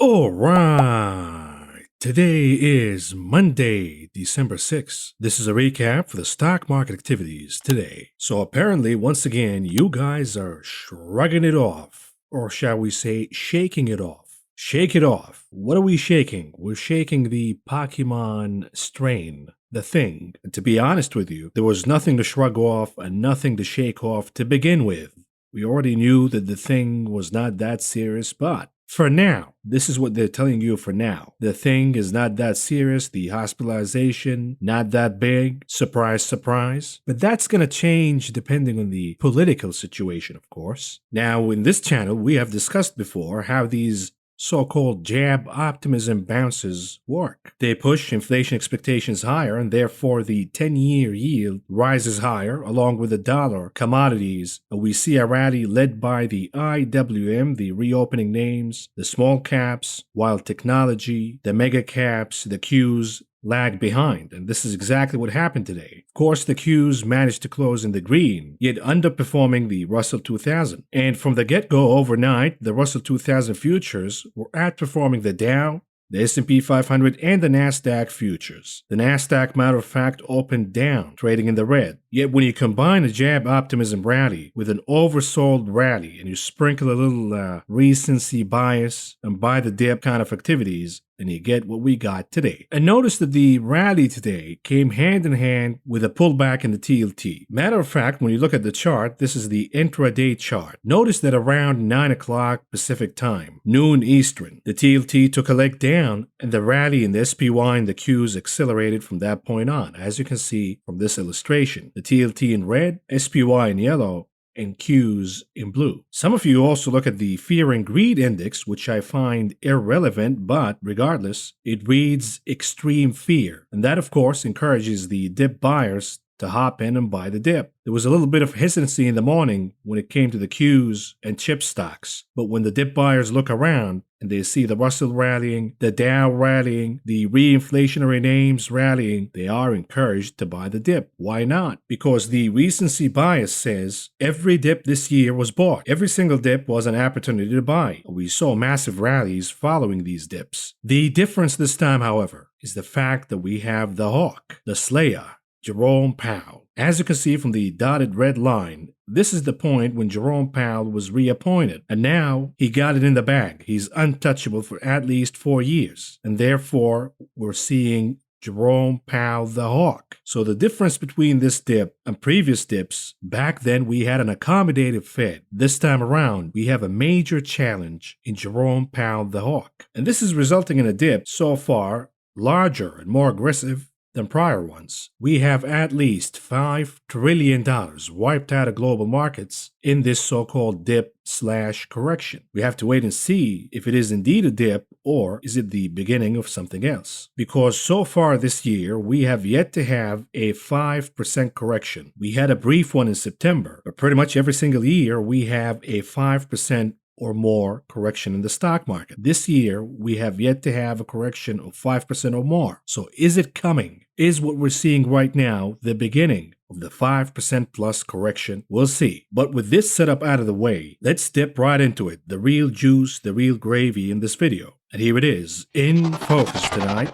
Alright, today is Monday, December 6th. This is a recap for the stock market activities today. So apparently, once again, you guys are shrugging it off. Or shall we say, shaking it off. Shake it off. What are we shaking? We're shaking the Pokemon strain. The thing. And to be honest with you, there was nothing to shrug off and nothing to shake off to begin with. We already knew that the thing was not that serious, but for now, this is what they're telling you for now. The thing is not that serious, the hospitalization, not that big, surprise, surprise. But that's going to change depending on the political situation, of course. Now, in this channel, we have discussed before how these so-called jab optimism bounces work. They push inflation expectations higher, and therefore the 10-year yield rises higher along with the dollar, commodities. We see a rally led by the IWM, the reopening names, the small caps, while technology, the mega caps, the Qs lag behind, and this is exactly what happened today. Of course, the Qs managed to close in the green, yet underperforming the Russell 2000. And from the get-go overnight, the Russell 2000 futures were outperforming the Dow, the S&P 500, and the NASDAQ futures. The NASDAQ, matter of fact, opened down, trading in the red. Yet when you combine a jab optimism rally with an oversold rally and you sprinkle a little recency bias and buy the dip kind of activities, and you get what we got today. And notice that the rally today came hand in hand with a pullback in the TLT. Matter of fact, when you look at the chart, this is the intraday chart. Notice that around 9 o'clock Pacific time, noon Eastern, the TLT took a leg down and the rally in the SPY and the Qs accelerated from that point on, as you can see from this illustration. The TLT in red, SPY in yellow, and Qs in blue. Some of you also look at the Fear and Greed Index, which I find irrelevant, but regardless, it reads extreme fear. And that, of course, encourages the dip buyers to hop in and buy the dip. There was a little bit of hesitancy in the morning when it came to the Qs and chip stocks. But when the dip buyers look around and they see the Russell rallying, the Dow rallying, the reinflationary names rallying, they are encouraged to buy the dip. Why not? Because the recency bias says every dip this year was bought. Every single dip was an opportunity to buy. We saw massive rallies following these dips. The difference this time, however, is the fact that we have the hawk, the slayer, Jerome Powell. As you can see from the dotted red line, this is the point when Jerome Powell was reappointed, and now he got it in the bag. He's untouchable for at least 4 years, and therefore we're seeing Jerome Powell the hawk. So the difference between this dip and previous dips, back then we had an accommodative Fed. This time around, we have a major challenge in Jerome Powell the hawk. And this is resulting in a dip so far larger and more aggressive than prior ones. We have at least $5 trillion wiped out of global markets in this so-called dip/correction. We have to wait and see if it is indeed a dip or is it the beginning of something else. Because so far this year, we have yet to have a 5% correction. We had a brief one in September, but pretty much every single year we have a 5% or more correction in the stock market. This year, we have yet to have a correction of 5% or more. So is it coming? Is what we're seeing right now the beginning of the 5% plus correction? We'll see. But with this setup out of the way, let's dip right into it. The real juice, the real gravy in this video. And here it is, in focus tonight.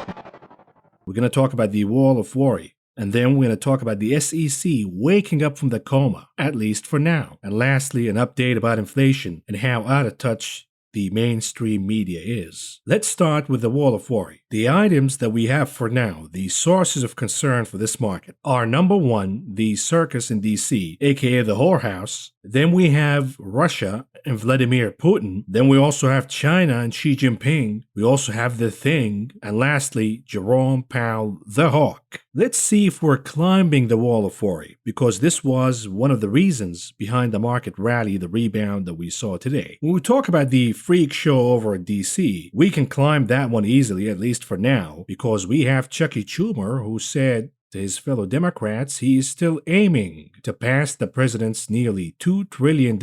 We're going to talk about the wall of worry. And then we're going to talk about the SEC waking up from the coma, at least for now. And lastly, an update about inflation and how out of touch the mainstream media is. Let's start with the wall of worry. The items that we have for now, the sources of concern for this market, are number one, the circus in DC, aka the whorehouse. Then we have Russia and Vladimir Putin. Then we also have China and Xi Jinping. We also have the thing. And lastly, Jerome Powell, the hawk. Let's see if we're climbing the wall of worry, because this was one of the reasons behind the market rally, the rebound that we saw today. When we talk about the freak show over at DC, we can climb that one easily, at least for now, because we have Chuck E. Schumer, who said to his fellow Democrats he is still aiming to pass the president's nearly $2 trillion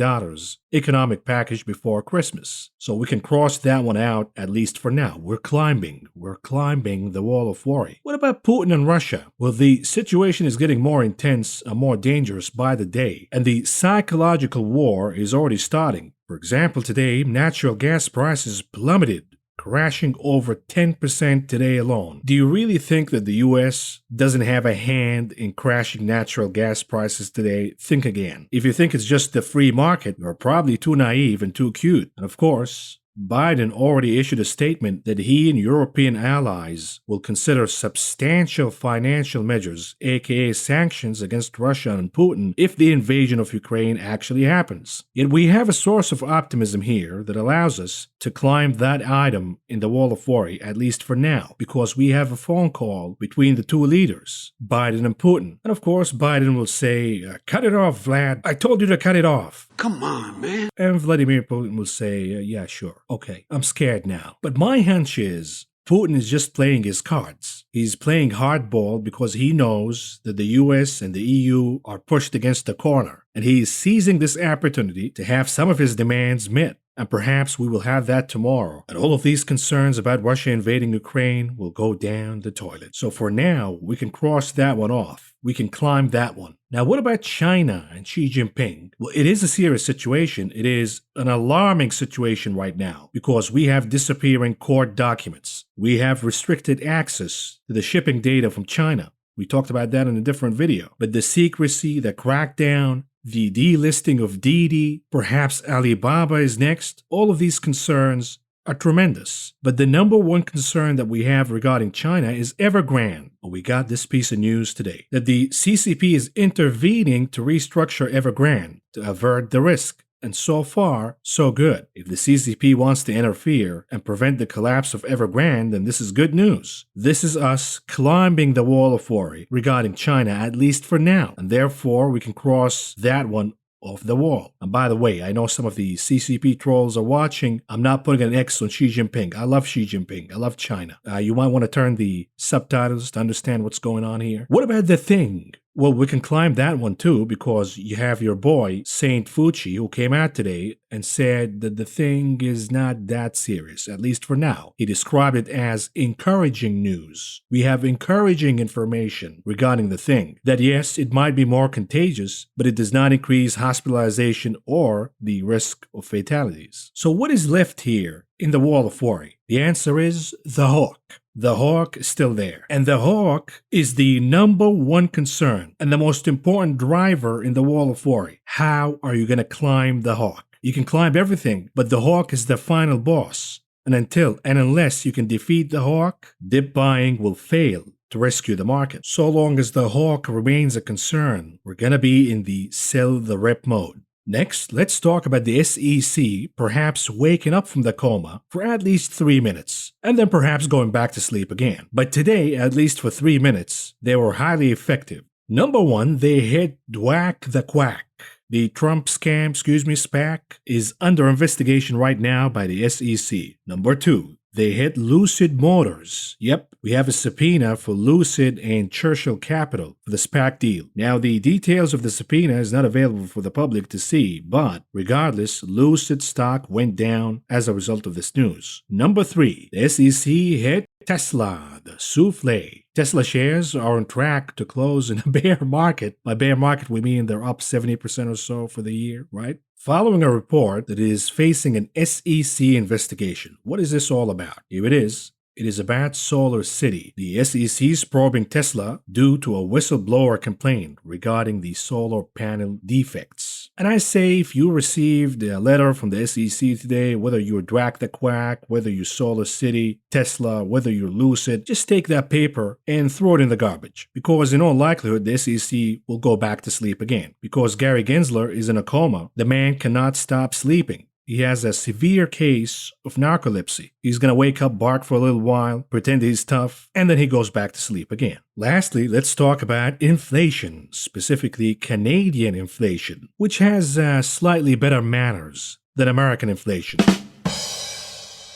economic package before Christmas. So we can cross that one out, at least for now. We're climbing the wall of worry. What about Putin and Russia? Well, the situation is getting more intense and more dangerous by the day, and the psychological war is already starting. For example, today, natural gas prices plummeted, crashing over 10% today alone. Do you really think that the US doesn't have a hand in crashing natural gas prices today? Think again. If you think it's just the free market, you're probably too naive and too cute. And of course, Biden already issued a statement that he and European allies will consider substantial financial measures, aka sanctions against Russia and Putin, if the invasion of Ukraine actually happens. Yet we have a source of optimism here that allows us to climb that item in the wall of worry, at least for now, because we have a phone call between the two leaders, Biden and Putin. And of course, Biden will say, cut it off, Vlad. I told you to cut it off. Come on, man. And Vladimir Putin will say, yeah, sure. Okay, I'm scared now. But my hunch is Putin is just playing his cards. He's playing hardball because he knows that the US and the EU are pushed against the corner. And he is seizing this opportunity to have some of his demands met. And perhaps we will have that tomorrow. And all of these concerns about Russia invading Ukraine will go down the toilet. So for now, we can cross that one off. We can climb that one. Now, what about China and Xi Jinping? Well, it is a serious situation. It is an alarming situation right now because we have disappearing court documents. We have restricted access to the shipping data from China. We talked about that in a different video. But the secrecy, the crackdown, the delisting of Didi, perhaps Alibaba is next. All of these concerns are tremendous. But the number one concern that we have regarding China is Evergrande. We got this piece of news today that the CCP is intervening to restructure Evergrande to avert the risk. And so far, so good. If the CCP wants to interfere and prevent the collapse of Evergrande, then this is good news. This is us climbing the wall of worry regarding China, at least for now. And therefore, we can cross that one off the wall. And by the way, I know some of the CCP trolls are watching. I'm not putting an X on Xi Jinping. I love Xi Jinping. I love China. You might want to turn the subtitles to understand what's going on here. What about the thing? Well, we can climb that one too because you have your boy, Saint Fucci, who came out today and said that the thing is not that serious, at least for now. He described it as encouraging news. We have encouraging information regarding the thing, that yes, it might be more contagious, but it does not increase hospitalization or the risk of fatalities. So what is left here in the wall of worry? The answer is the hawk. The hawk is still there. And the hawk is the number one concern and the most important driver in the wall of worry. How are you going to climb the hawk? You can climb everything, but the hawk is the final boss. And until and unless you can defeat the hawk, dip buying will fail to rescue the market. So long as the hawk remains a concern, we're going to be in the sell the rep mode. Next, let's talk about the SEC perhaps waking up from the coma for at least 3 minutes, and then perhaps going back to sleep again. But today, at least for 3 minutes, they were highly effective. Number one, they hit Dwack the Quack. The Trump scam, SPAC, is under investigation right now by the SEC. Number two, they hit Lucid Motors. Yep, we have a subpoena for Lucid and Churchill Capital for the SPAC deal. Now, the details of the subpoena is not available for the public to see, but regardless, Lucid stock went down as a result of this news. Number three, the SEC hit Tesla, the souffle. Tesla shares are on track to close in a bear market. By bear market, we mean they're up 70% or so for the year, right? Following a report that it is facing an SEC investigation. What is this all about? Here it is. It is about Solar City. The SEC is probing Tesla due to a whistleblower complaint regarding the solar panel defects. And I say if you received a letter from the SEC today, whether you're Dwack the Quack, whether you're Solar City, Tesla, whether you're Lucid, just take that paper and throw it in the garbage. Because in all likelihood, the SEC will go back to sleep again. Because Gary Gensler is in a coma. The man cannot stop sleeping. He has a severe case of narcolepsy. He's going to wake up, bark for a little while, pretend he's tough, and then he goes back to sleep again. Lastly, let's talk about inflation, specifically Canadian inflation, which has slightly better manners than American inflation.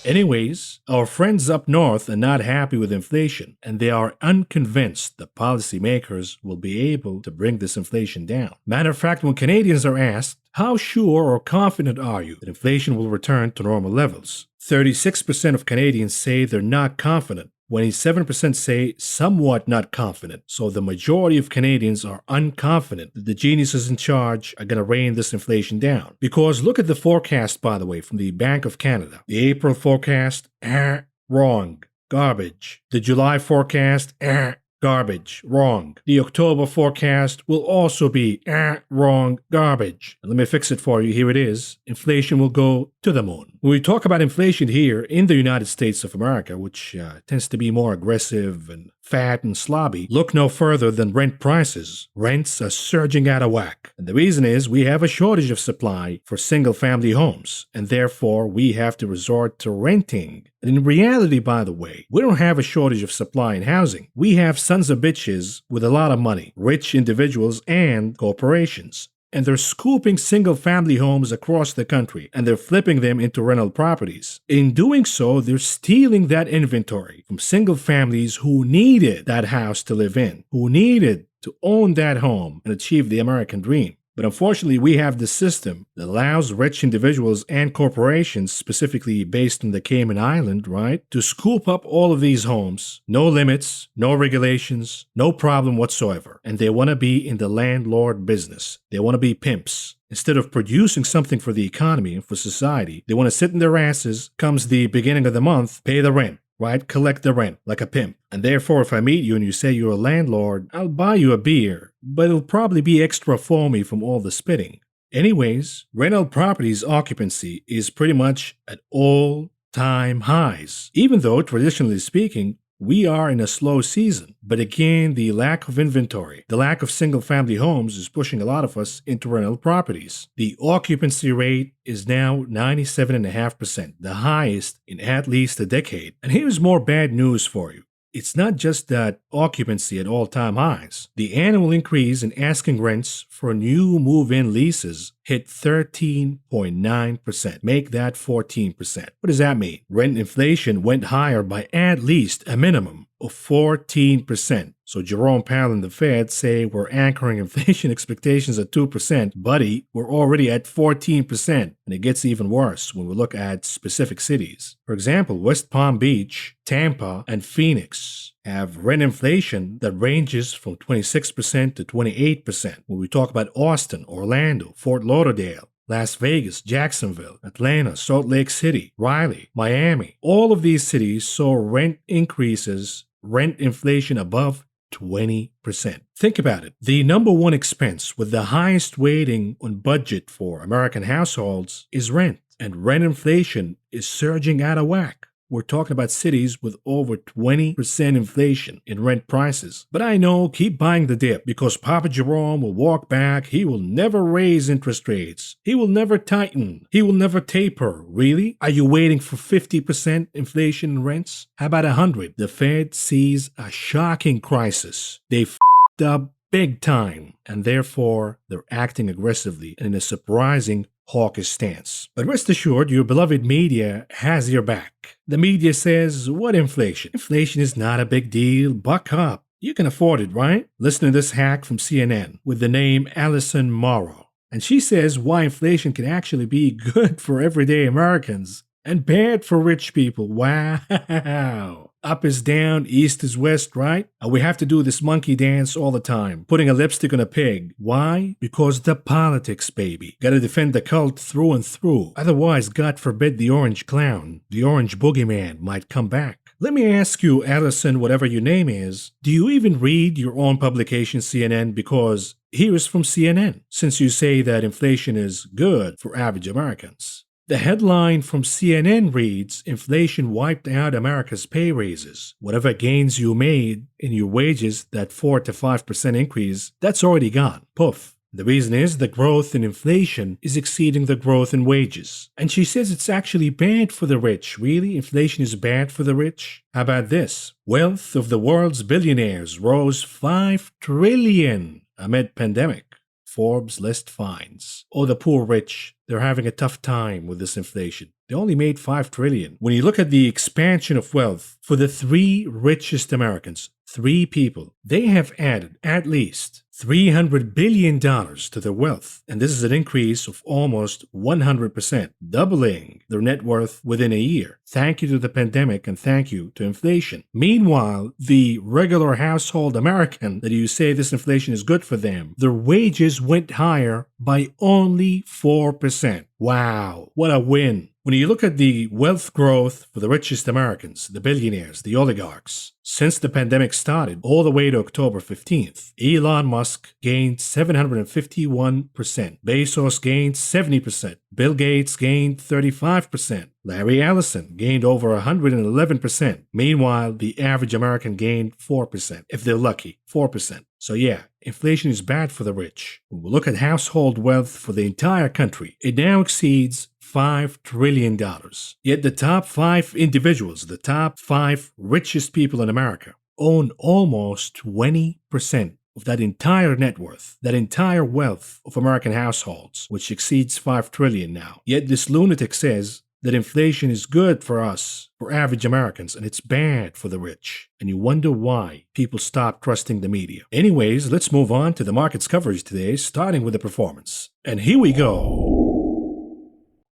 Anyways, our friends up north are not happy with inflation, and they are unconvinced that policymakers will be able to bring this inflation down. Matter of fact, when Canadians are asked, how sure or confident are you that inflation will return to normal levels? 36% of Canadians say they're not confident, 27% say somewhat not confident. So the majority of Canadians are unconfident that the geniuses in charge are going to rein this inflation down. Because look at the forecast, by the way, from the Bank of Canada. The April forecast, wrong. Garbage. The July forecast, garbage. Wrong. The October forecast will also be wrong. Garbage. And let me fix it for you. Here it is. Inflation will go to the moon. When we talk about inflation here in the United States of America, which tends to be more aggressive and fat and slobby, look no further than rent prices. Rents are surging out of whack. And the reason is we have a shortage of supply for single-family homes, and therefore we have to resort to renting. And in reality, by the way, we don't have a shortage of supply in housing. We have sons of bitches with a lot of money, rich individuals and corporations. And they're scooping single-family homes across the country, and they're flipping them into rental properties. In doing so, they're stealing that inventory from single families who needed that house to live in, who needed to own that home and achieve the American dream. But unfortunately, we have this system that allows rich individuals and corporations, specifically based on the Cayman Island, right, to scoop up all of these homes. No limits, no regulations, no problem whatsoever. And they want to be in the landlord business. They want to be pimps. Instead of producing something for the economy and for society, they want to sit in their asses, comes the beginning of the month, pay the rent. Right? Collect the rent like a pimp. And therefore, if I meet you and you say you're a landlord, I'll buy you a beer, but it'll probably be extra foamy from all the spitting. Anyways, rental properties occupancy is pretty much at all-time highs, even though, traditionally speaking, we are in a slow season. But again, the lack of inventory, the lack of single-family homes is pushing a lot of us into rental properties. The occupancy rate is now 97.5%, the highest in at least a decade. And here's more bad news for you. It's not just that occupancy at all-time highs. The annual increase in asking rents for new move-in leases hit 13.9%. Make that 14%. What does that mean? Rent inflation went higher by at least a minimum of 14%. So Jerome Powell and the Fed say we're anchoring inflation expectations at 2%. Buddy, we're already at 14%. And it gets even worse when we look at specific cities. For example, West Palm Beach, Tampa, and Phoenix have rent inflation that ranges from 26% to 28%. When we talk about Austin, Orlando, Fort Lauderdale, Las Vegas, Jacksonville, Atlanta, Salt Lake City, Raleigh, Miami, all of these cities saw rent increases, rent inflation above 20%. Think about it. The number one expense with the highest weighting on budget for American households is rent. And rent inflation is surging out of whack. We're talking about cities with over 20% inflation in rent prices. But I know, keep buying the dip because Papa Jerome will walk back. He will never raise interest rates. He will never tighten. He will never taper. Really? Are you waiting for 50% inflation in rents? How about 100? The Fed sees a shocking crisis. They f***ed up big time, and therefore they're acting aggressively and in a surprising hawkish stance. But rest assured, your beloved media has your back. The media says, what inflation? Inflation is not a big deal. Buck up. You can afford it, right? Listen to this hack from CNN with the name Allison Morrow. And she says why inflation can actually be good for everyday Americans and bad for rich people. Wow. Up is down, east is west, right? And we have to do this monkey dance all the time, putting a lipstick on a pig. Why? Because the politics, baby. Gotta defend the cult through and through. Otherwise, God forbid the orange clown, the orange boogeyman might come back. Let me ask you, Allison, whatever your name is, do you even read your own publication, CNN? Because here's from CNN, since you say that inflation is good for average Americans. The headline from CNN reads, inflation wiped out America's pay raises. Whatever gains you made in your wages, that 4 to 5% increase, that's already gone. Poof. The reason is the growth in inflation is exceeding the growth in wages. And she says it's actually bad for the rich. Really? Inflation is bad for the rich? How about this? Wealth of the world's billionaires rose 5 trillion amid pandemic. Forbes list finds. Oh, the poor rich, they're having a tough time with this inflation. They only made 5 trillion. When you look at the expansion of wealth for the 3 richest Americans, 3 people, they have added at least $300 billion to their wealth, and this is an increase of almost 100%, doubling their net worth within a year. Thank you to the pandemic and thank you to inflation. Meanwhile, the regular household American that you say this inflation is good for them, their wages went higher by only 4%. Wow, what a win. When you look at the wealth growth for the richest Americans, the billionaires, the oligarchs, since the pandemic started all the way to October 15th, Elon Musk gained 751%, Bezos gained 70%, Bill Gates gained 35%, Larry Ellison gained over 111%. Meanwhile, the average American gained 4%, if they're lucky, 4%. So yeah, inflation is bad for the rich. When we look at household wealth for the entire country, it now exceeds $5 trillion. Yet the top 5 individuals, the top 5 richest people in America, own almost 20% of that entire net worth, that entire wealth of American households, which exceeds $5 trillion now. Yet this lunatic says that inflation is good for us, for average Americans, and it's bad for the rich. And you wonder why people stop trusting the media. Anyways, let's move on to the market's coverage today, starting with the performance. And here we go.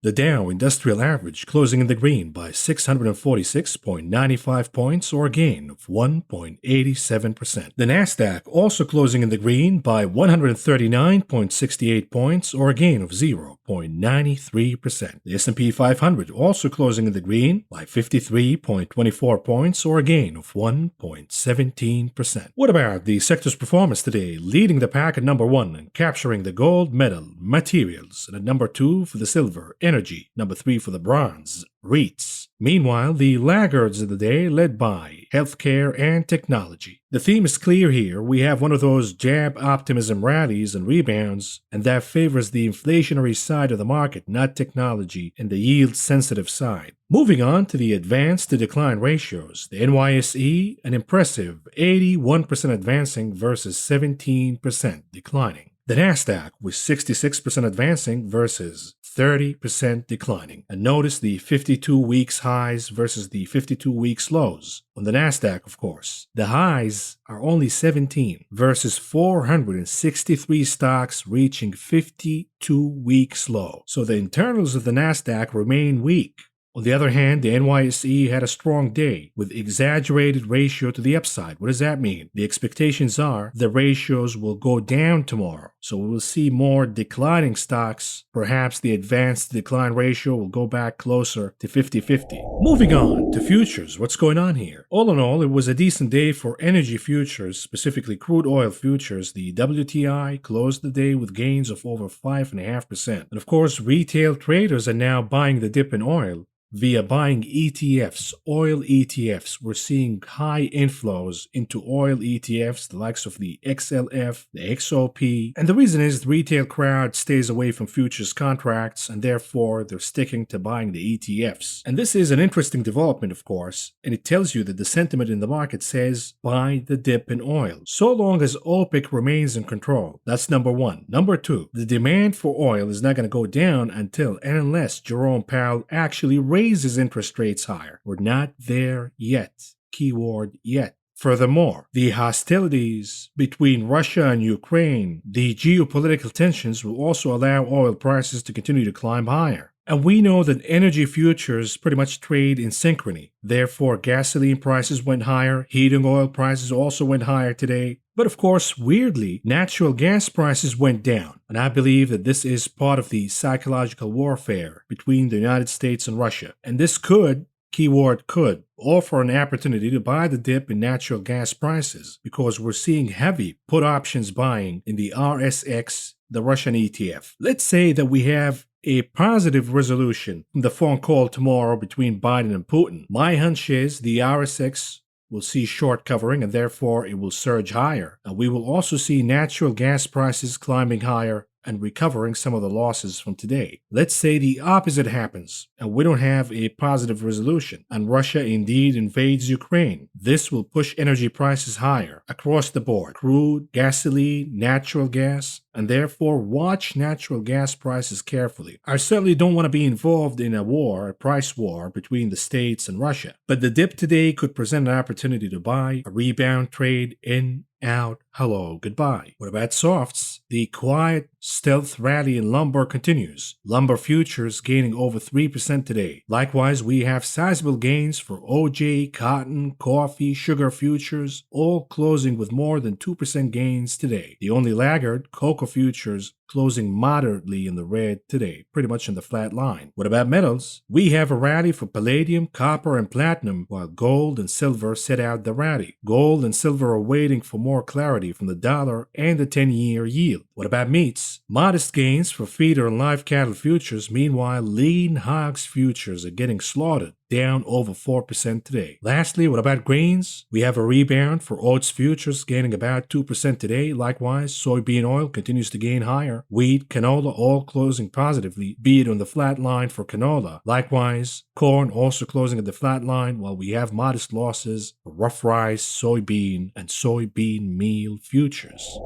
The Dow Industrial Average closing in the green by 646.95 points, or a gain of 1.87%. The Nasdaq also closing in the green by 139.68 points, or a gain of 0.93%. The S&P 500 also closing in the green by 53.24 points, or a gain of 1.17%. What about the sector's performance today? Leading the pack at number 1 and capturing the gold medal, materials, and at number 2 for the silver, energy, number 3 for the bronze, REITs. Meanwhile, the laggards of the day led by healthcare and technology. The theme is clear here. We have one of those jab optimism rallies and rebounds, and that favors the inflationary side of the market, not technology and the yield-sensitive side. Moving on to the advance to decline ratios, the NYSE, an impressive 81% advancing versus 17% declining. The Nasdaq was 66% advancing versus 30% declining. And notice the 52 weeks highs versus the 52 weeks lows. On the Nasdaq, of course, the highs are only 17 versus 463 stocks reaching 52 weeks low. So the internals of the Nasdaq remain weak. On the other hand, the NYSE had a strong day with exaggerated ratio to the upside. What does that mean? The expectations are the ratios will go down tomorrow. So we will see more declining stocks. Perhaps the advanced decline ratio will go back closer to 50-50. Moving on to futures. What's going on here? All in all, it was a decent day for energy futures, specifically crude oil futures. The WTI closed the day with gains of over 5.5%. And of course, retail traders are now buying the dip in oil via buying ETFs, oil ETFs. We're seeing high inflows into oil ETFs, the likes of the XLF, the XOP. And the reason is the retail crowd stays away from futures contracts, and therefore they're sticking to buying the ETFs. And this is an interesting development, of course, and it tells you that the sentiment in the market says buy the dip in oil, so long as OPEC remains in control. That's number one. Number two, the demand for oil is not going to go down until and unless Jerome Powell actually raises interest rates higher. We're not there yet. Keyword yet. Furthermore, the hostilities between Russia and Ukraine, the geopolitical tensions will also allow oil prices to continue to climb higher. And we know that energy futures pretty much trade in synchrony. Therefore, gasoline prices went higher, heating oil prices also went higher today. But of course, weirdly, natural gas prices went down. And I believe that this is part of the psychological warfare between the United States and Russia. And this could, keyword could, offer an opportunity to buy the dip in natural gas prices, because we're seeing heavy put options buying in the RSX, the Russian ETF. Let's say that we have a positive resolution from the phone call tomorrow between Biden and Putin. My hunch is the RSX will see short covering, and therefore it will surge higher. And we will also see natural gas prices climbing higher and recovering some of the losses from today. Let's say the opposite happens and we don't have a positive resolution and Russia indeed invades Ukraine. This will push energy prices higher across the board. Crude, gasoline, natural gas, and therefore watch natural gas prices carefully. I certainly don't want to be involved in a war, a price war between the States and Russia. But the dip today could present an opportunity to buy a rebound trade in out, hello, goodbye. What about softs? The quiet stealth rally in lumber continues. Lumber futures gaining over 3% today. Likewise, we have sizable gains for OJ, cotton, coffee, sugar futures, all closing with more than 2% gains today. The only laggard, cocoa futures, closing moderately in the red today, pretty much in the flat line. What about metals? We have a rally for palladium, copper, and platinum, while gold and silver set out the rally. Gold and silver are waiting for more clarity from the dollar and the 10-year yield. What about meats? Modest gains for feeder and live cattle futures. Meanwhile, lean hogs futures are getting slaughtered, down over 4% today. Lastly, what about grains? We have a rebound for oats futures gaining about 2% today. Likewise, soybean oil continues to gain higher. Wheat, canola all closing positively, be it on the flat line for canola. Likewise, corn also closing at the flat line, while we have modest losses for rough rice, soybean, and soybean meal futures.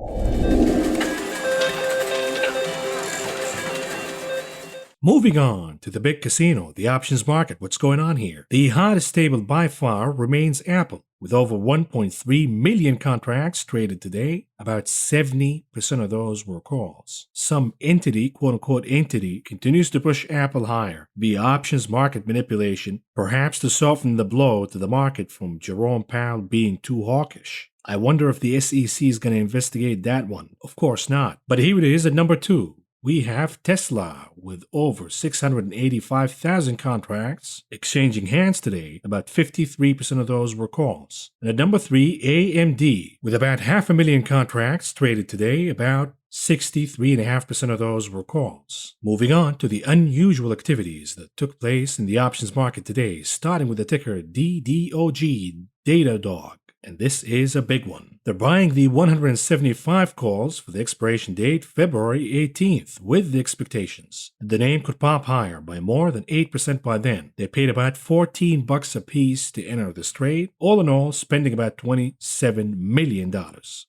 Moving on to the big casino, the options market. What's going on here? The hottest table by far remains Apple, with over 1.3 million contracts traded today. About 70% of those were calls. Some entity, quote-unquote entity, continues to push Apple higher via options market manipulation, perhaps to soften the blow to the market from Jerome Powell being too hawkish. I wonder if the SEC is going to investigate that one. Of course not. But here it is at number 2. We have Tesla with over 685,000 contracts exchanging hands today. About 53% of those were calls. And at number 3, AMD with about 500,000 contracts traded today. About 63.5% of those were calls. Moving on to the unusual activities that took place in the options market today, starting with the ticker DDOG, Datadog. And this is a big one. They're buying the 175 calls for the expiration date February 18th with the expectations that the name could pop higher by more than 8% by then. They paid about $14 a piece to enter this trade, all in all spending about $27 million.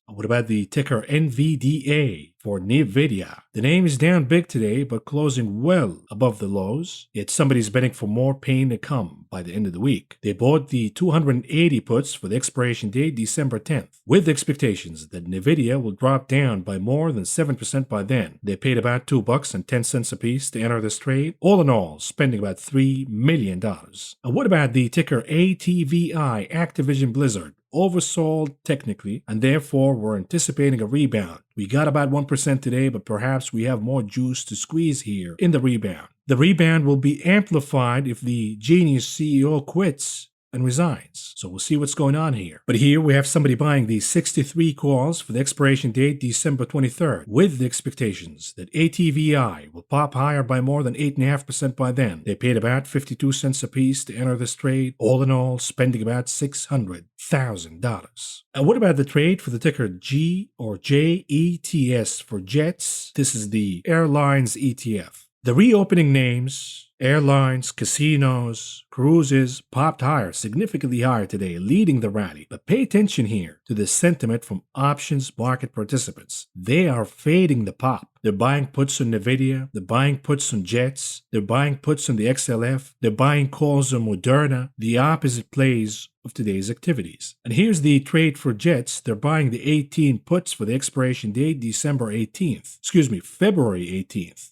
What about the ticker NVDA for NVIDIA? The name is down big today, but closing well above the lows, yet somebody's betting for more pain to come by the end of the week. They bought the 280 puts for the expiration date December 10th, with expectations that NVIDIA will drop down by more than 7% by then. They paid about $2.10 a piece to enter this trade, all in all spending about $3 million. And what about the ticker ATVI, Activision Blizzard? Oversold technically, and therefore we're anticipating a rebound. We got about 1% today, but perhaps we have more juice to squeeze here in the rebound. The rebound will be amplified if the genius CEO quits and resigns. So we'll see what's going on here. But here we have somebody buying these 63 calls for the expiration date December 23rd, with the expectations that ATVI will pop higher by more than 8.5% by then. They paid about 52 cents a piece to enter this trade, all in all spending about $600,000. And what about the trade for the ticker G or JETS for Jets? This is the airlines ETF. The reopening names, airlines, casinos, cruises popped higher, significantly higher today, leading the rally. But pay attention here to the sentiment from options market participants. They are fading the pop. They're buying puts on NVIDIA, they're buying puts on Jets, they're buying puts on the XLF, they're buying calls on Moderna, the opposite plays of today's activities. And here's the trade for Jets. They're buying the 18 puts for the expiration date February 18th,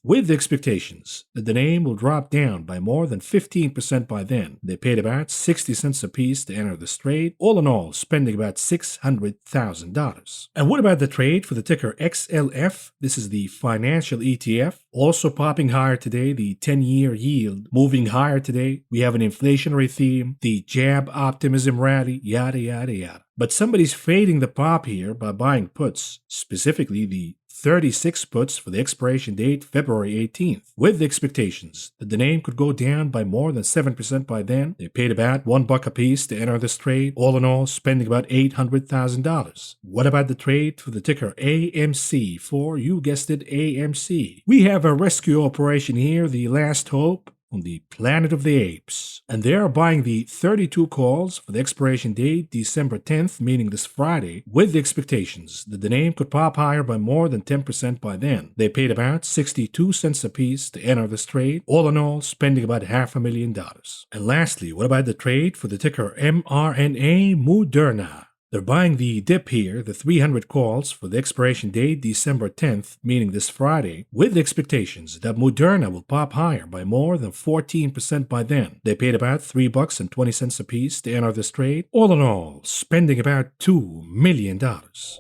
with the expectations that the name will drop down by more than 15% by then. They paid about 60 cents a piece to enter this trade, all in all spending about $600,000. And what about the trade for the ticker XLF? This is the financial ETF, also popping higher today, the 10-year yield moving higher today. We have an inflationary theme, the jab optimism rally, yada, yada, yada. But somebody's fading the pop here by buying puts, specifically the 36 puts for the expiration date February 18th, with the expectations that the name could go down by more than 7% by then. They paid about $1 a piece to enter this trade, all in all spending about $800,000. What about the trade for the ticker AMC for, you guessed it, AMC? We have a rescue operation here, the last hope on the Planet of the Apes, and they are buying the 32 calls for the expiration date December 10th, meaning this Friday, with the expectations that the name could pop higher by more than 10% by then. They paid about 62 cents a piece to enter this trade, all in all spending about $500,000. And lastly, what about the trade for the ticker mRNA Moderna? They're buying the dip here, the 300 calls for the expiration date December 10th, meaning this Friday, with expectations that Moderna will pop higher by more than 14% by then. They paid about $3.20 a piece to enter this trade. All in all, spending about $2 million.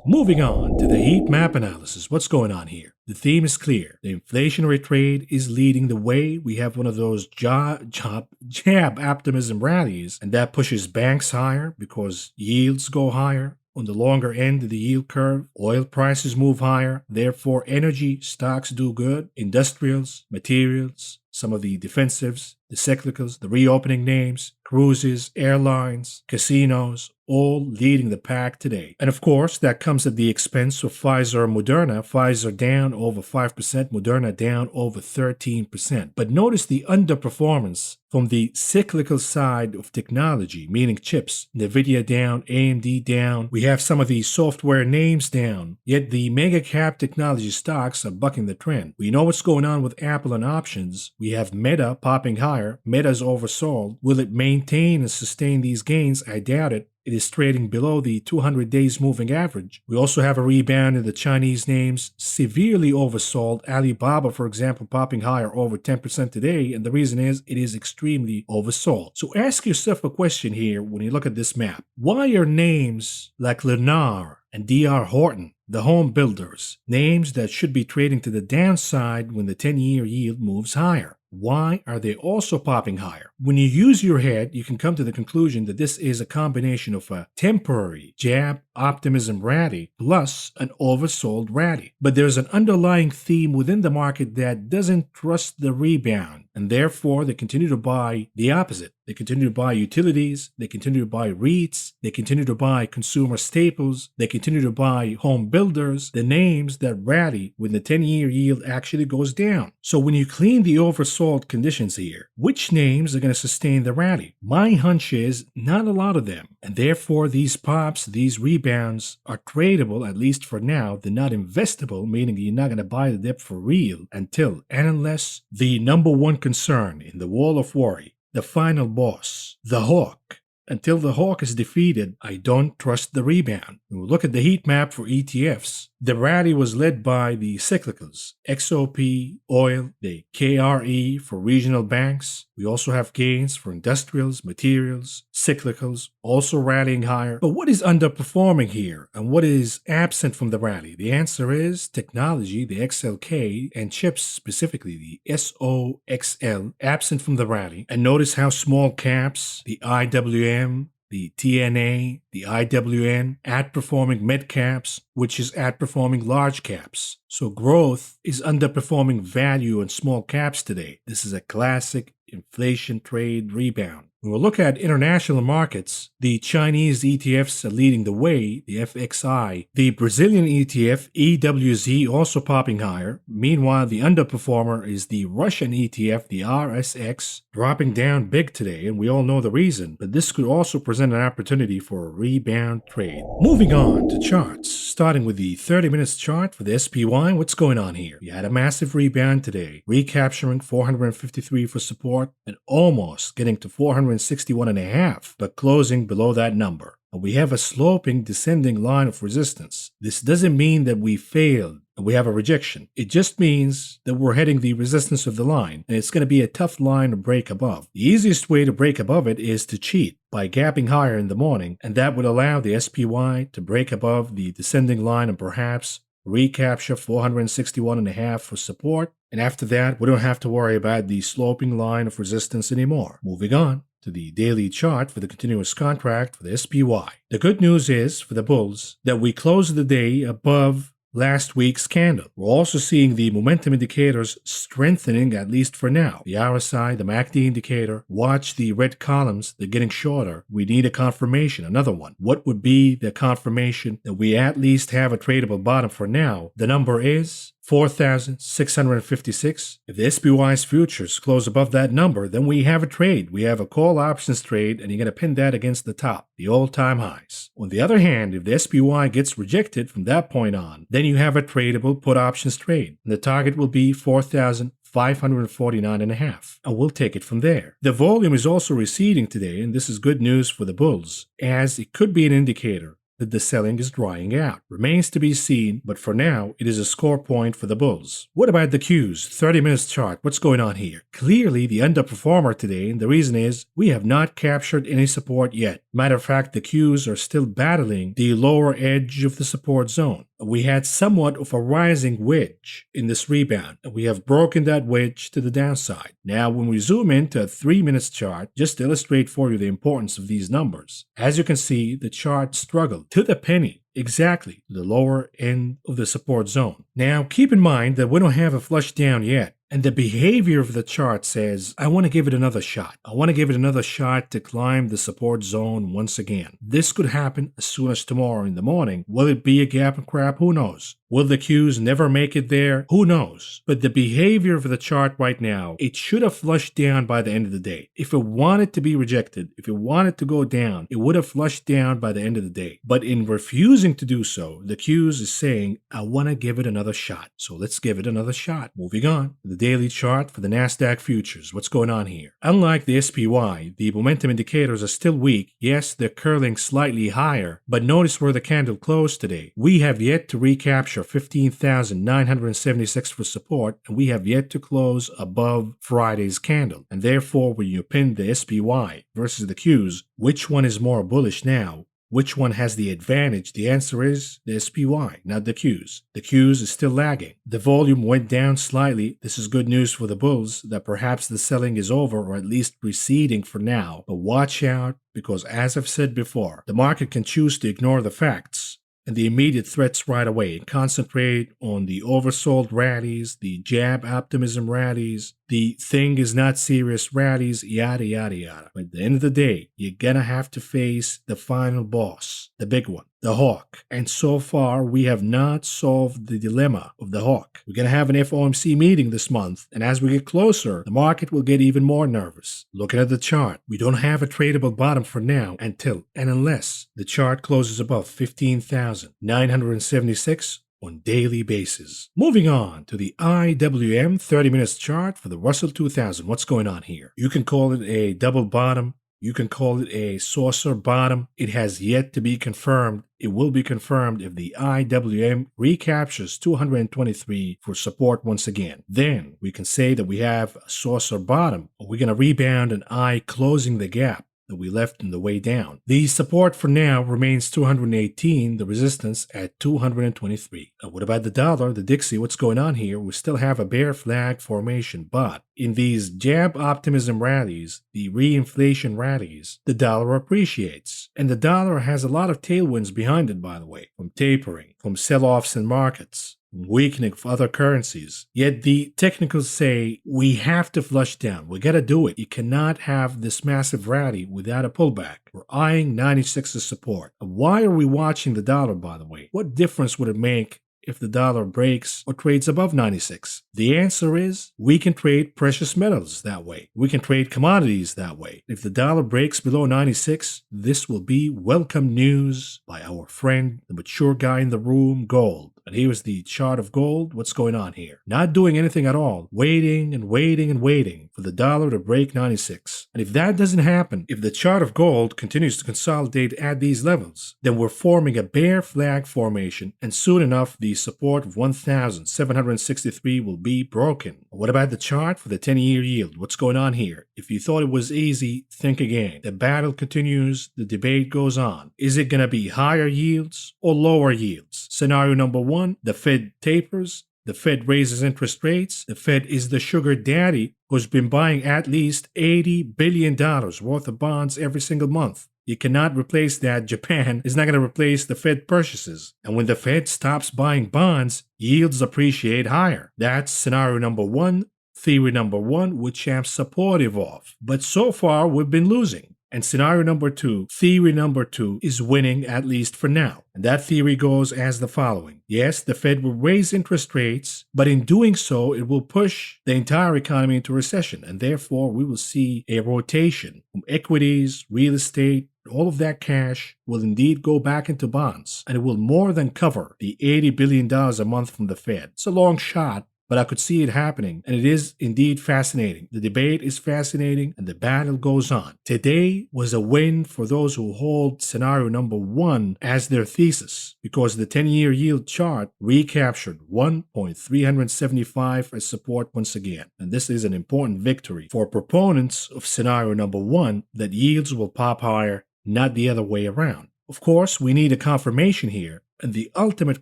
Moving on to the heat map analysis. What's going on here? The theme is clear. The inflationary trade is leading the way. We have one of those jab optimism rallies, and that pushes banks higher because yields go higher. On the longer end of the yield curve, oil prices move higher. Therefore, energy stocks do good. Industrials, materials, some of the defensives, the cyclicals, the reopening names, cruises, airlines, casinos, all leading the pack today. And of course, that comes at the expense of Pfizer and Moderna. Pfizer down over 5%, Moderna down over 13%. But notice the underperformance from the cyclical side of technology, meaning chips. Nvidia down, AMD down. We have some of the software names down. Yet the mega cap technology stocks are bucking the trend. We know what's going on with Apple and options. We have Meta popping higher. Meta's oversold. Will it maintain and sustain these gains? I doubt it. It is trading below the 200 days moving average. We also have a rebound in the Chinese names, severely oversold. Alibaba, for example, popping higher over 10% today, and the reason is it is extremely oversold. So ask yourself a question here when you look at this map. Why are names like Lennar and D.R. Horton, the home builders, names that should be trading to the downside when the 10-year yield moves higher? Why are they also popping higher? When you use your head, you can come to the conclusion that this is a combination of a temporary jab optimism rally plus an oversold rally. But there's an underlying theme within the market that doesn't trust the rebound, and therefore they continue to buy the opposite. They continue to buy utilities, they continue to buy REITs, they continue to buy consumer staples, they continue to buy home builders, the names that rally when the 10-year yield actually goes down. So when you clean the oversold conditions here, which names are going to sustain the rally? My hunch is not a lot of them, and therefore these pops, these rebounds are tradable, at least for now. They're not investable, meaning you're not going to buy the dip for real until and unless the number one concern in the wall of worry, the final boss, the hawk. Until the hawk is defeated, I don't trust the rebound. When we look at the heat map for ETFs, the rally was led by the cyclicals, XOP, oil, the KRE for regional banks. We also have gains for industrials, materials, cyclicals, also rallying higher. But what is underperforming here and what is absent from the rally? The answer is technology, the XLK, and chips, specifically the SOXL, absent from the rally. And notice how small caps, the IWM, the TNA, the IWN, outperforming mid caps, which is outperforming large caps. So growth is underperforming value in small caps today. This is a classic inflation trade rebound. When we look at international markets, the Chinese ETFs are leading the way, the FXI. The Brazilian ETF, EWZ, also popping higher. Meanwhile, the underperformer is the Russian ETF, the RSX, dropping down big today, and we all know the reason. But this could also present an opportunity for a rebound trade. Moving on to charts, starting with the 30 minutes chart for the SPY. What's going on here? We had a massive rebound today, recapturing 453 for support and almost getting to 461.5, but closing below that number. And we have a sloping descending line of resistance. This doesn't mean that we failed and we have a rejection. It just means that we're heading the resistance of the line, and it's going to be a tough line to break above. The easiest way to break above it is to cheat by gapping higher in the morning, and that would allow the SPY to break above the descending line and perhaps recapture 461.5 for support. And after that, we don't have to worry about the sloping line of resistance anymore. Moving on to the daily chart for the continuous contract for the SPY. The good news is for the bulls that we closed the day above last week's candle. We're also seeing the momentum indicators strengthening, at least for now. The RSI, the MACD indicator, watch the red columns, they're getting shorter. We need a confirmation, another one. What would be the confirmation that we at least have a tradable bottom for now? The number is 4,656. If the SPY's futures close above that number, then we have a trade. We have a call options trade, and you're going to pin that against the top, the all-time highs. On the other hand, if the SPY gets rejected from that point on, then you have a tradable put options trade, and the target will be 4,549.5, and we'll take it from there. The volume is also receding today, and this is good news for the bulls, as it could be an indicator that the selling is drying out. Remains to be seen, but for now, it is a score point for the bulls. What about the Qs? 30 minutes chart. What's going on here? Clearly the underperformer today, and the reason is we have not captured any support yet. Matter of fact, the Qs are still battling the lower edge of the support zone. We had somewhat of a rising wedge in this rebound, and we have broken that wedge to the downside. Now, when we zoom into a 3 minutes chart, just to illustrate for you the importance of these numbers, as you can see, the chart struggled to the penny exactly to the lower end of the support zone. Now, keep in mind that we don't have a flush down yet. And the behavior of the chart says, I want to give it another shot. I want to give it another shot to climb the support zone once again. This could happen as soon as tomorrow in the morning. Will it be a gap and crap? Who knows? Will the Qs never make it there? Who knows? But the behavior of the chart right now, it should have flushed down by the end of the day. If it wanted to be rejected, if it wanted to go down, it would have flushed down by the end of the day. But in refusing to do so, the Qs is saying, I want to give it another shot. So let's give it another shot. Moving on. The daily chart for the NASDAQ futures. What's going on here? Unlike the SPY, the momentum indicators are still weak. Yes, they're curling slightly higher, but notice where the candle closed today. We have yet to recapture 15,976 for support, and we have yet to close above Friday's candle. And therefore, when you pin the SPY versus the Qs, which one is more bullish now? Which one has the advantage? The answer is the SPY, not the Qs. The Qs is still lagging. The volume went down slightly. This is good news for the bulls that perhaps the selling is over or at least receding for now. But watch out, because as I've said before, the market can choose to ignore the facts and the immediate threats right away and concentrate on the oversold rallies, the jab optimism rallies, the thing is not serious rallies, yada, yada, yada. But at the end of the day, you're gonna have to face the final boss, the big one, the hawk. And so far, we have not solved the dilemma of the hawk. We're gonna have an FOMC meeting this month, and as we get closer, the market will get even more nervous. Looking at the chart, we don't have a tradable bottom for now until and unless the chart closes above 15,976 on daily basis. Moving on to the IWM 30 minutes chart for the Russell 2000. What's going on here? You can call it a double bottom. You can call it a saucer bottom. It has yet to be confirmed. It will be confirmed if the IWM recaptures 223 for support once again. Then we can say that we have a saucer bottom, or we're going to rebound an I closing the gap that we left on the way down. The support for now remains 218, the resistance at 223. What about the dollar, the Dixie? What's going on here? We still have a bear flag formation, but in these jab optimism rallies, the reinflation rallies, the dollar appreciates. And the dollar has a lot of tailwinds behind it, by the way, from tapering, from sell-offs in markets, weakening of other currencies. Yet the technicals say we have to flush down. We got to do it. You cannot have this massive rally without a pullback. We're eyeing 96 as support. Why are we watching the dollar, by the way? What difference would it make if the dollar breaks or trades above 96? The answer is we can trade precious metals that way. We can trade commodities that way. If the dollar breaks below 96, this will be welcome news by our friend, the mature guy in the room, gold. And here's the chart of gold. What's going on here? Not doing anything at all. Waiting and waiting and waiting for the dollar to break 96. And if that doesn't happen, if the chart of gold continues to consolidate at these levels, then we're forming a bear flag formation, and soon enough the support of 1,763 will be broken. What about the chart for the 10-year yield? What's going on here? If you thought it was easy, think again. The battle continues. The debate goes on. Is it going to be higher yields or lower yields? Scenario number one, the Fed tapers, the Fed raises interest rates, the Fed is the sugar daddy who's been buying at least $80 billion worth of bonds every single month. You cannot replace that. Japan is not going to replace the Fed purchases. And when the Fed stops buying bonds, yields appreciate higher. That's scenario number one, theory number one, which I'm supportive of. But so far, we've been losing. And scenario number two, theory number two, is winning, at least for now. And that theory goes as the following. Yes, the Fed will raise interest rates, but in doing so, it will push the entire economy into recession. And therefore, we will see a rotation from equities, real estate. All of that cash will indeed go back into bonds, and it will more than cover the $80 billion a month from the Fed. It's a long shot, but I could see it happening, and it is indeed fascinating. The debate is fascinating, and the battle goes on. Today was a win for those who hold scenario number 1 as their thesis, because the 10-year yield chart recaptured 1.375 as support once again. And this is an important victory for proponents of scenario number 1 that yields will pop higher, not the other way around. Of course, we need a confirmation here, and the ultimate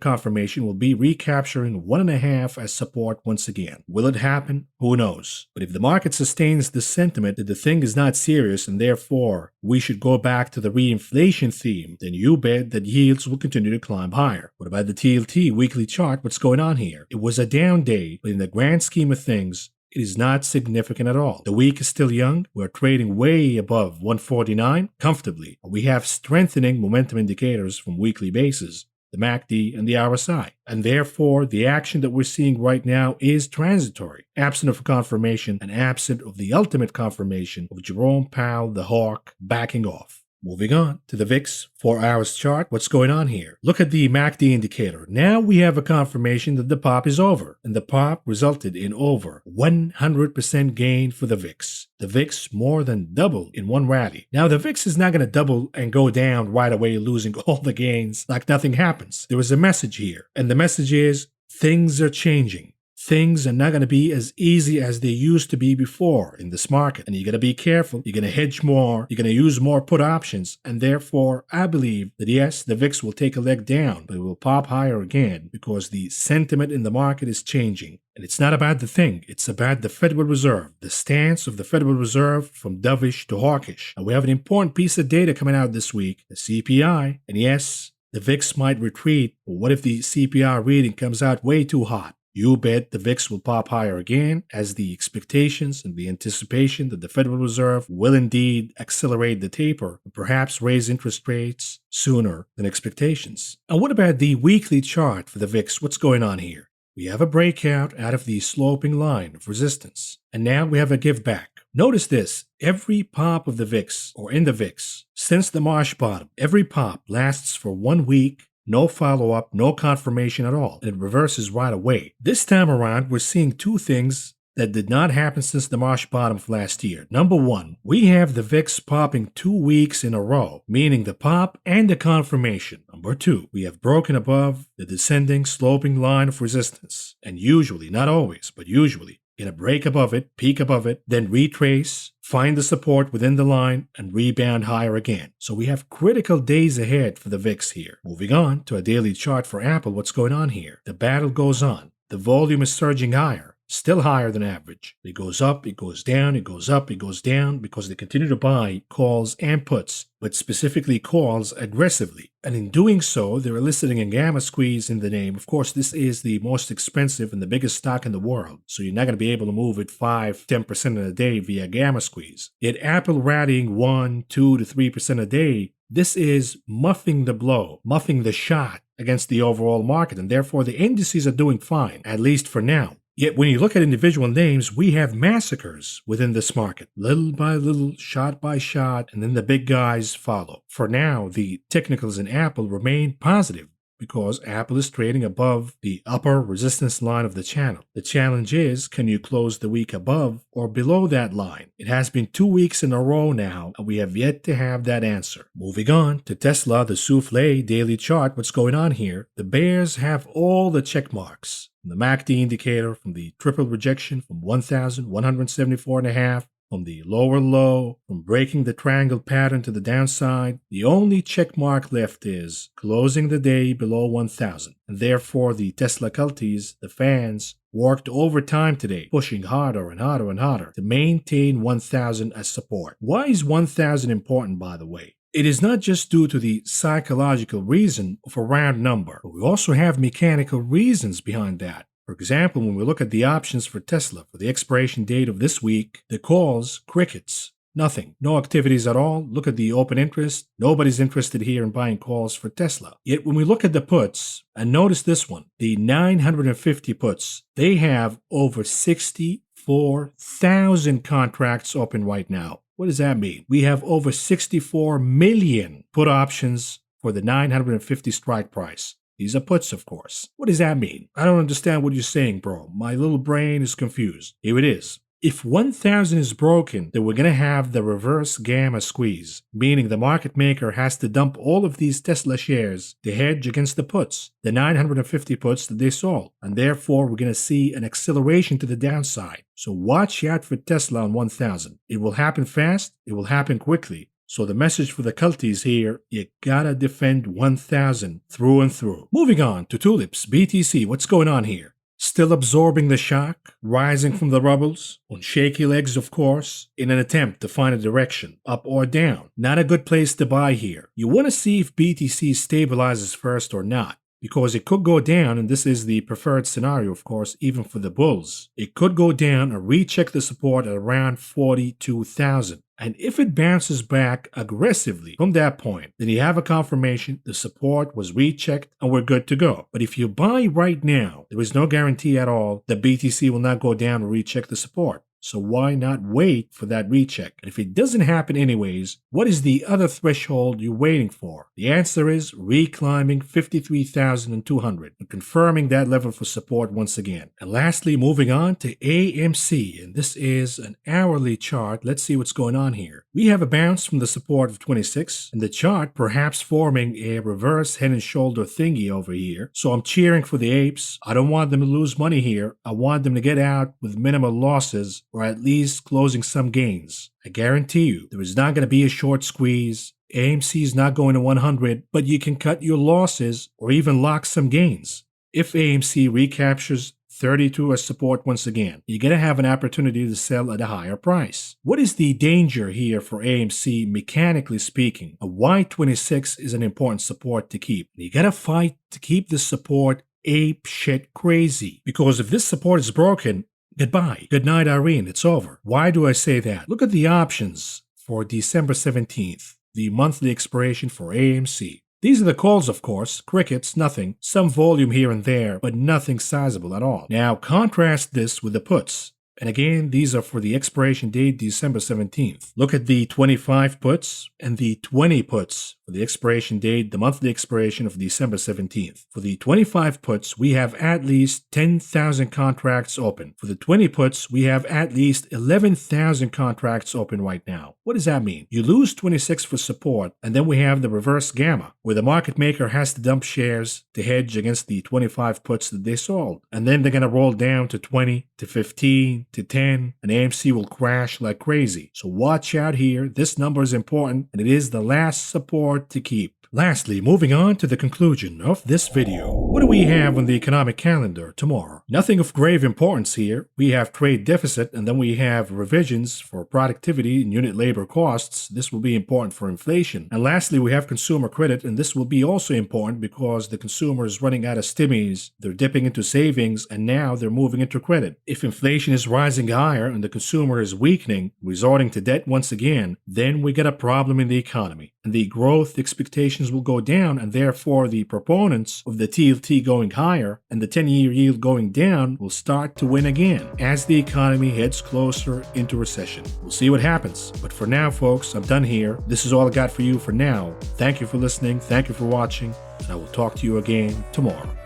confirmation will be recapturing 1.5 as support once again. Will it happen? Who knows? But if the market sustains the sentiment that the thing is not serious and therefore we should go back to the reinflation theme, then you bet that yields will continue to climb higher. What about the TLT weekly chart? What's going on here? It was a down day, but in the grand scheme of things, it is not significant at all. The week is still young. We're trading way above 149 comfortably. We have strengthening momentum indicators from weekly basis, the MACD and the RSI. And therefore, the action that we're seeing right now is transitory, absent of confirmation and absent of the ultimate confirmation of Jerome Powell, the hawk, backing off. Moving on to the VIX 4 hours chart. What's going on here? Look at the MACD indicator. Now we have a confirmation that the pop is over, and the pop resulted in over 100% gain for the VIX. The VIX more than doubled in one rally. Now the VIX is not going to double and go down right away, losing all the gains like nothing happens. There is a message here, and the message is things are changing. Things are not going to be as easy as they used to be before in this market. And you're going to be careful. You're going to hedge more. You're going to use more put options. And therefore, I believe that yes, the VIX will take a leg down, but it will pop higher again because the sentiment in the market is changing. And it's not about the thing. It's about the Federal Reserve, the stance of the Federal Reserve from dovish to hawkish. And we have an important piece of data coming out this week, the CPI. And yes, the VIX might retreat, but what if the CPI reading comes out way too hot? You bet the VIX will pop higher again as the expectations and the anticipation that the Federal Reserve will indeed accelerate the taper and perhaps raise interest rates sooner than expectations. And what about the weekly chart for the VIX? What's going on here? We have a breakout out of the sloping line of resistance, and now we have a give back. Notice this, every pop of the VIX, or in the VIX, since the March bottom, every pop lasts for 1 week, no follow-up, no confirmation at all, and it reverses right away. This time around, we're seeing two things that did not happen since the March bottom of last year. Number one, we have the VIX popping 2 weeks in a row, meaning the pop and the confirmation. Number two, we have broken above the descending sloping line of resistance, and usually, not always, but usually, going to break above it, peak above it, then retrace, find the support within the line, and rebound higher again. So we have critical days ahead for the VIX here. Moving on to a daily chart for Apple, what's going on here? The battle goes on. The volume is surging higher. Still higher than average. It goes up, it goes down, it goes up, it goes down because they continue to buy calls and puts, but specifically calls aggressively. And in doing so, they're eliciting a gamma squeeze in the name. Of course, this is the most expensive and the biggest stock in the world, so you're not going to be able to move it 5-10% in a day via gamma squeeze. Yet Apple rallying 1, 2 to 3% a day, this is muffing the blow, muffing the shot against the overall market, and therefore the indices are doing fine, at least for now. Yet when you look at individual names, we have massacres within this market, little by little, shot by shot, and then the big guys follow. For now, the technicals in Apple remain positive because Apple is trading above the upper resistance line of the channel. The challenge is, can you close the week above or below that line? It has been 2 weeks in a row now, and we have yet to have that answer. Moving on to Tesla, the souffle daily chart, what's going on here? The bears have all the check marks. The MACD indicator from the triple rejection from 1,174.5, from the lower low, from breaking the triangle pattern to the downside, the only check mark left is closing the day below 1,000. And therefore the Tesla culties, the fans, worked overtime today, pushing harder and harder and harder to maintain 1,000 as support. Why is 1,000 important, by the way? It is not just due to the psychological reason of a round number, but we also have mechanical reasons behind that. For example, when we look at the options for Tesla for the expiration date of this week, the calls, crickets, nothing, no activities at all. Look at the open interest. Nobody's interested here in buying calls for Tesla. Yet when we look at the puts, and notice this one, the 950 puts, they have over 64,000 contracts open right now. What does that mean? We have over 64 million put options for the 950 strike price. These are puts, of course. What does that mean? I don't understand what you're saying, bro. My little brain is confused. Here it is. If 1000 is broken, then we're going to have the reverse gamma squeeze, meaning the market maker has to dump all of these Tesla shares to hedge against the puts, the 950 puts that they sold, and therefore we're going to see an acceleration to the downside. So watch out for Tesla on 1000. It will happen fast, it will happen quickly. So the message for the culties here, you gotta defend 1000 through and through. Moving on to tulips, BTC, what's going on here? Still absorbing the shock, rising from the rubbles, on shaky legs of course, in an attempt to find a direction, up or down. Not a good place to buy here. You want to see if BTC stabilizes first or not, because it could go down, and this is the preferred scenario of course, even for the bulls. It could go down and recheck the support at around 42,000. And if it bounces back aggressively from that point, then you have a confirmation the support was rechecked and we're good to go. But if you buy right now, there is no guarantee at all that BTC will not go down and recheck the support. So why not wait for that recheck? And if it doesn't happen anyways, what is the other threshold you're waiting for? The answer is reclimbing 53,200 and confirming that level for support once again. And lastly, moving on to AMC, and this is an hourly chart. Let's see what's going on here. We have a bounce from the support of 26, and the chart perhaps forming a reverse head and shoulder thingy over here. So I'm cheering for the apes. I don't want them to lose money here. I want them to get out with minimal losses, or at least closing some gains. I guarantee you, there is not going to be a short squeeze. AMC is not going to 100, but you can cut your losses or even lock some gains. If AMC recaptures 32 as support once again, you're going to have an opportunity to sell at a higher price. What is the danger here for AMC mechanically speaking? A Y26 is an important support to keep. You got to fight to keep this support ape shit crazy, because if this support is broken, goodbye. Good night, Irene. It's over. Why do I say that? Look at the options for December 17th, the monthly expiration for AMC. These are the calls, of course. Crickets, nothing. Some volume here and there, but nothing sizable at all. Now, contrast this with the puts. And again, these are for the expiration date December 17th. Look at the 25 puts and the 20 puts for the expiration date, the monthly expiration of December 17th. For the 25 puts, we have at least 10,000 contracts open. For the 20 puts, we have at least 11,000 contracts open right now. What does that mean? You lose 26 for support, and then we have the reverse gamma, where the market maker has to dump shares to hedge against the 25 puts that they sold. And then they're going to roll down to 20, to 15, to 10, and AMC will crash like crazy. So watch out here. This number is important, and it is the last support to keep. Lastly, moving on to the conclusion of this video. What do we have on the economic calendar tomorrow? Nothing of grave importance here. We have trade deficit, and then we have revisions for productivity and unit labor costs. This will be important for inflation. And lastly, we have consumer credit, and this will be also important because the consumer is running out of stimmies. They're dipping into savings, and now they're moving into credit. If inflation is rising higher and the consumer is weakening, resorting to debt once again, then we get a problem in the economy. And the growth expectations will go down, and therefore the proponents of the TLT going higher and the 10-year yield going down will start to win again as the economy heads closer into recession. We'll see what happens. But for now, folks, I'm done here. This is all I got for you for now. Thank you for listening. Thank you for watching. And I will talk to you again tomorrow.